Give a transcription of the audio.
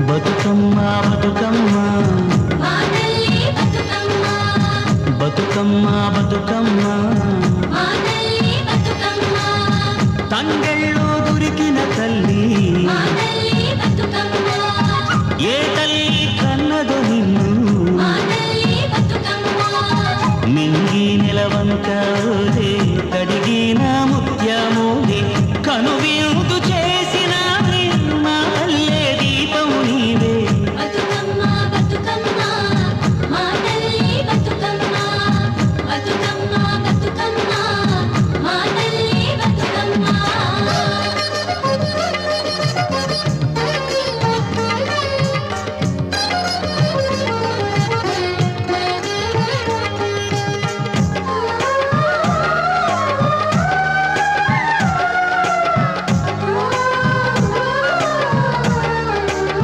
బతుకమ్మ బతుకమ్మ మానల్లి బతుకమ్మ బతుకమ్మ బతుకమ్మ మానల్లి బతుకమ్మ తంగెళ్ళు దొరికిన తల్లి మానల్లి బతుకమ్మ ఏ